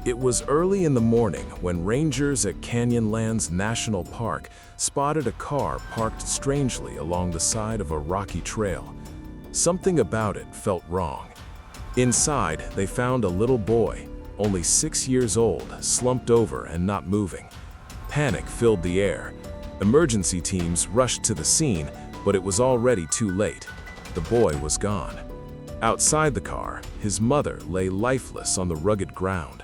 It was early in the morning when rangers at Canyonlands National Park spotted a car parked strangely along the side of a rocky trail. Something about it felt wrong. Inside, they found a little boy, only 6 years old, slumped over and not moving. Panic filled the air. Emergency teams rushed to the scene, but it was already too late. The boy was gone. Outside the car, his mother lay lifeless on the rugged ground.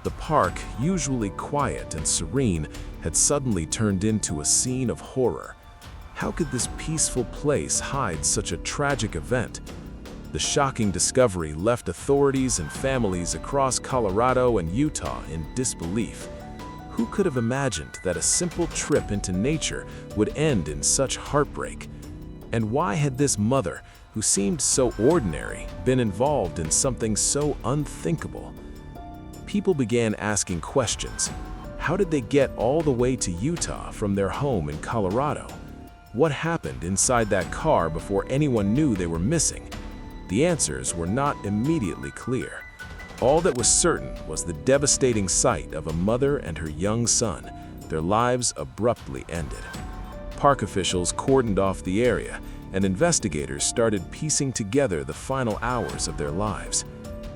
The park, usually quiet and serene, had suddenly turned into a scene of horror. How could this peaceful place hide such a tragic event? The shocking discovery left authorities and families across Colorado and Utah in disbelief. Who could have imagined that a simple trip into nature would end in such heartbreak? And why had this mother, who seemed so ordinary, been involved in something so unthinkable? People began asking questions. How did they get all the way to Utah from their home in Colorado? What happened inside that car before anyone knew they were missing? The answers were not immediately clear. All that was certain was the devastating sight of a mother and her young son, their lives abruptly ended. Park officials cordoned off the area, and investigators started piecing together the final hours of their lives.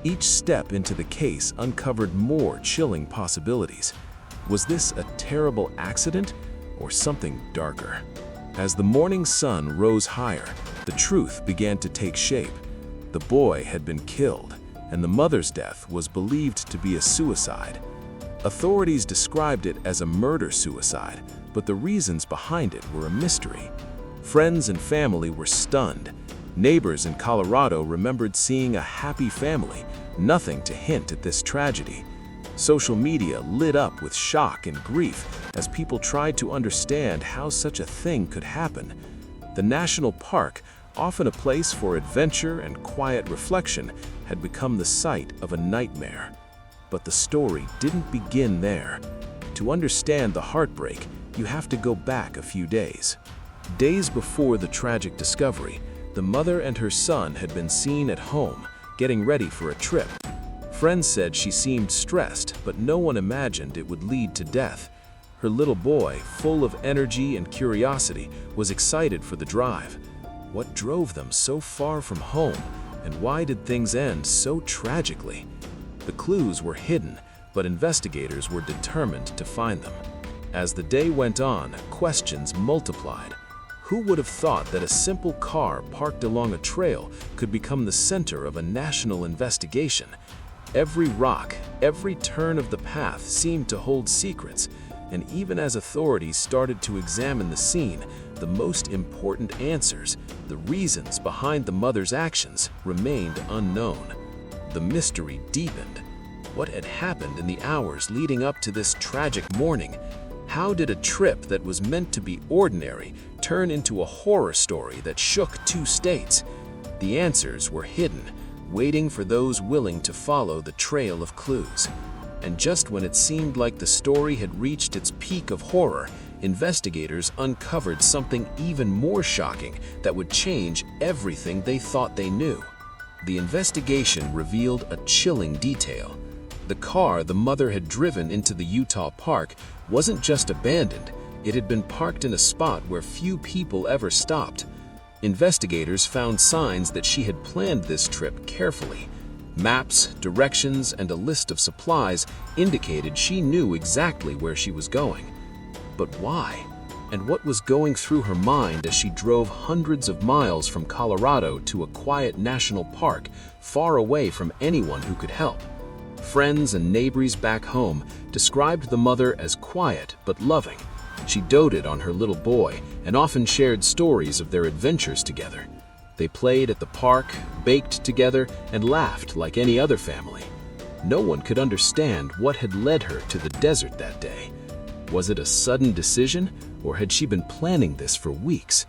Each step into the case uncovered more chilling possibilities. Was this a terrible accident or something darker? As the morning sun rose higher, the truth began to take shape. The boy had been killed, and the mother's death was believed to be a suicide. Authorities described it as a murder-suicide, but the reasons behind it were a mystery. Friends and family were stunned. Neighbors in Colorado remembered seeing a happy family, nothing to hint at this tragedy. Social media lit up with shock and grief as people tried to understand how such a thing could happen. The national park, often a place for adventure and quiet reflection, had become the site of a nightmare. But the story didn't begin there. To understand the heartbreak, you have to go back a few days. Days before the tragic discovery, the mother and her son had been seen at home, getting ready for a trip. Friends said she seemed stressed, but no one imagined it would lead to death. Her little boy, full of energy and curiosity, was excited for the drive. What drove them so far from home, and why did things end so tragically? The clues were hidden, but investigators were determined to find them. As the day went on, questions multiplied. Who would have thought that a simple car parked along a trail could become the center of a national investigation? Every rock, every turn of the path seemed to hold secrets, and even as authorities started to examine the scene, the most important answers, the reasons behind the mother's actions, remained unknown. The mystery deepened. What had happened in the hours leading up to this tragic morning? How did a trip that was meant to be ordinary turn into a horror story that shook 2 states? The answers were hidden, waiting for those willing to follow the trail of clues. And just when it seemed like the story had reached its peak of horror, investigators uncovered something even more shocking that would change everything they thought they knew. The investigation revealed a chilling detail. The car the mother had driven into the Utah park wasn't just abandoned, it had been parked in a spot where few people ever stopped. Investigators found signs that she had planned this trip carefully. Maps, directions, and a list of supplies indicated she knew exactly where she was going. But why? And what was going through her mind as she drove hundreds of miles from Colorado to a quiet national park, far away from anyone who could help? Friends and neighbors back home described the mother as quiet but loving. She doted on her little boy and often shared stories of their adventures together. They played at the park, baked together, and laughed like any other family. No one could understand what had led her to the desert that day. Was it a sudden decision, or had she been planning this for weeks?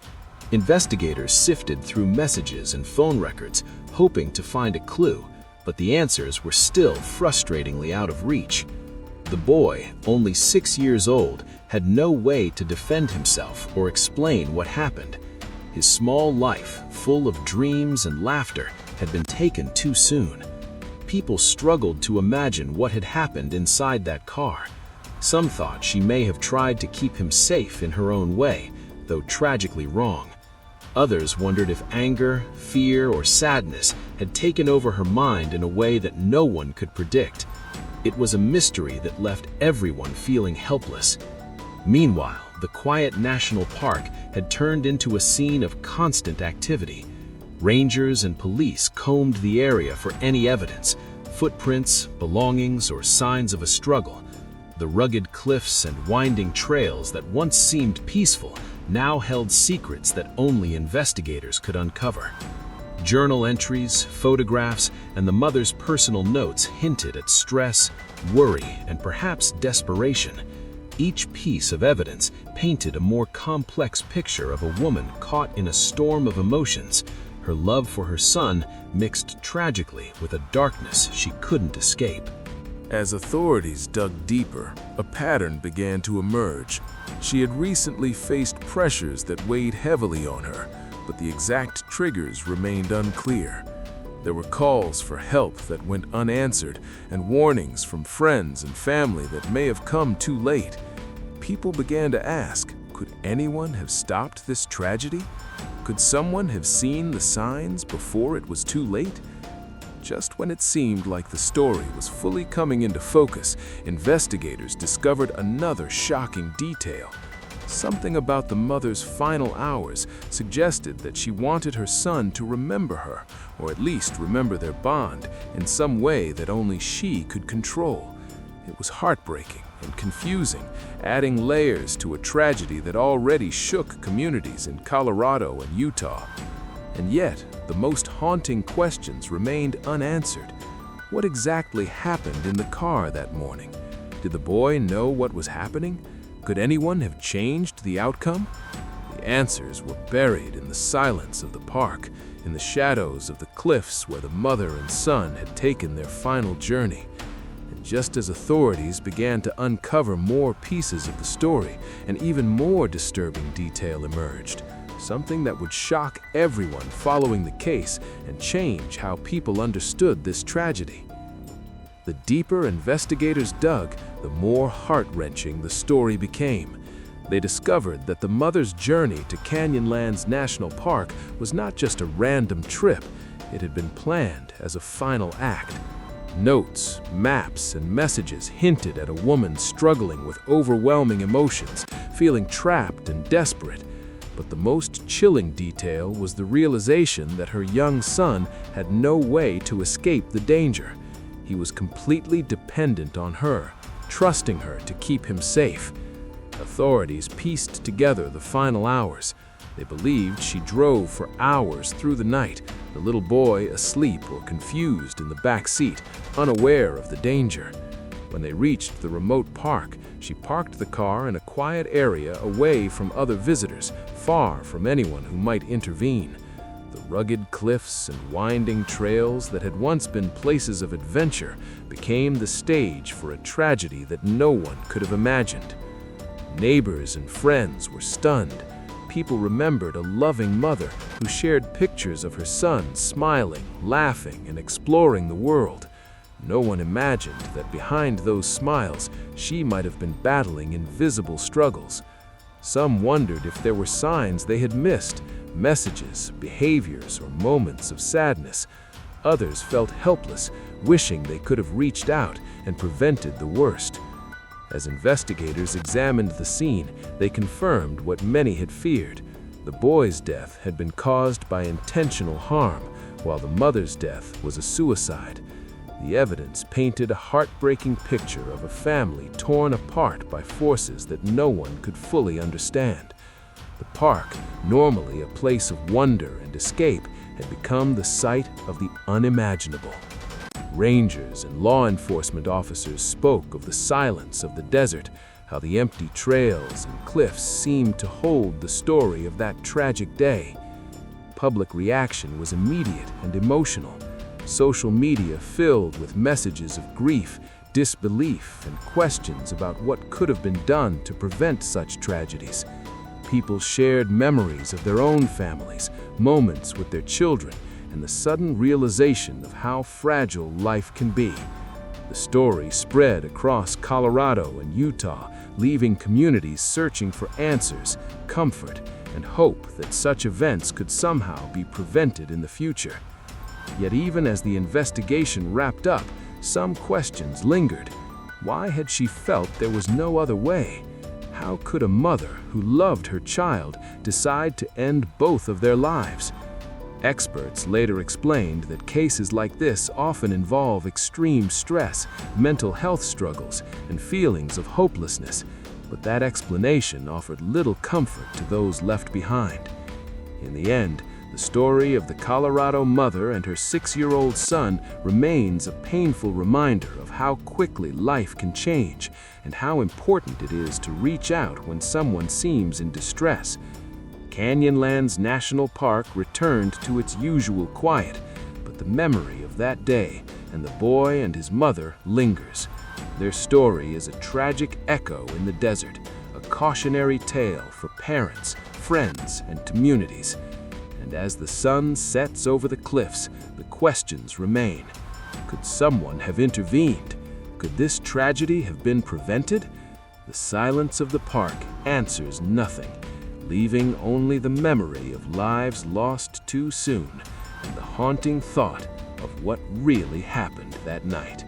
Investigators sifted through messages and phone records, hoping to find a clue, but the answers were still frustratingly out of reach. The boy, only 6 years old, had no way to defend himself or explain what happened. His small life, full of dreams and laughter, had been taken too soon. People struggled to imagine what had happened inside that car. Some thought she may have tried to keep him safe in her own way, though tragically wrong. Others wondered if anger, fear, or sadness had taken over her mind in a way that no one could predict. It was a mystery that left everyone feeling helpless. Meanwhile, the quiet national park had turned into a scene of constant activity. Rangers and police combed the area for any evidence, footprints, belongings, or signs of a struggle. The rugged cliffs and winding trails that once seemed peaceful now held secrets that only investigators could uncover. Journal entries, photographs, and the mother's personal notes hinted at stress, worry, and perhaps desperation. Each piece of evidence painted a more complex picture of a woman caught in a storm of emotions, her love for her son mixed tragically with a darkness she couldn't escape. As authorities dug deeper, a pattern began to emerge. She had recently faced pressures that weighed heavily on her, but the exact triggers remained unclear. There were calls for help that went unanswered, and warnings from friends and family that may have come too late. People began to ask, could anyone have stopped this tragedy? Could someone have seen the signs before it was too late? Just when it seemed like the story was fully coming into focus, investigators discovered another shocking detail. Something about the mother's final hours suggested that she wanted her son to remember her, or at least remember their bond, in some way that only she could control. It was heartbreaking and confusing, adding layers to a tragedy that already shook communities in Colorado and Utah. And yet, the most haunting questions remained unanswered. What exactly happened in the car that morning? Did the boy know what was happening? Could anyone have changed the outcome? The answers were buried in the silence of the park, in the shadows of the cliffs where the mother and son had taken their final journey. And just as authorities began to uncover more pieces of the story, an even more disturbing detail emerged. Something that would shock everyone following the case and change how people understood this tragedy. The deeper investigators dug, the more heart-wrenching the story became. They discovered that the mother's journey to Canyonlands National Park was not just a random trip. It had been planned as a final act. Notes, maps, and messages hinted at a woman struggling with overwhelming emotions, feeling trapped and desperate. But the most chilling detail was the realization that her young son had no way to escape the danger. He was completely dependent on her, trusting her to keep him safe. Authorities pieced together the final hours. They believed she drove for hours through the night, the little boy asleep or confused in the back seat, unaware of the danger. When they reached the remote park, she parked the car in a quiet area away from other visitors, far from anyone who might intervene. The rugged cliffs and winding trails that had once been places of adventure became the stage for a tragedy that no one could have imagined. Neighbors and friends were stunned. People remembered a loving mother who shared pictures of her son smiling, laughing, and exploring the world. No one imagined that behind those smiles, she might have been battling invisible struggles. Some wondered if there were signs they had missed, messages, behaviors, or moments of sadness. Others felt helpless, wishing they could have reached out and prevented the worst. As investigators examined the scene, they confirmed what many had feared. The boy's death had been caused by intentional harm, while the mother's death was a suicide. The evidence painted a heartbreaking picture of a family torn apart by forces that no one could fully understand. The park, normally a place of wonder and escape, had become the site of the unimaginable. Rangers and law enforcement officers spoke of the silence of the desert, how the empty trails and cliffs seemed to hold the story of that tragic day. Public reaction was immediate and emotional. Social media filled with messages of grief, disbelief, and questions about what could have been done to prevent such tragedies. People shared memories of their own families, moments with their children, and the sudden realization of how fragile life can be. The story spread across Colorado and Utah, leaving communities searching for answers, comfort, and hope that such events could somehow be prevented in the future. Yet even as the investigation wrapped up, some questions lingered. Why had she felt there was no other way? How could a mother who loved her child decide to end both of their lives? Experts later explained that cases like this often involve extreme stress, mental health struggles, and feelings of hopelessness, but that explanation offered little comfort to those left behind. In the end, the story of the Colorado mother and her 6-year-old son remains a painful reminder of how quickly life can change and how important it is to reach out when someone seems in distress. Canyonlands National Park returned to its usual quiet, but the memory of that day and the boy and his mother lingers. Their story is a tragic echo in the desert, a cautionary tale for parents, friends, and communities. And as the sun sets over the cliffs, the questions remain. Could someone have intervened? Could this tragedy have been prevented? The silence of the park answers nothing, leaving only the memory of lives lost too soon and the haunting thought of what really happened that night.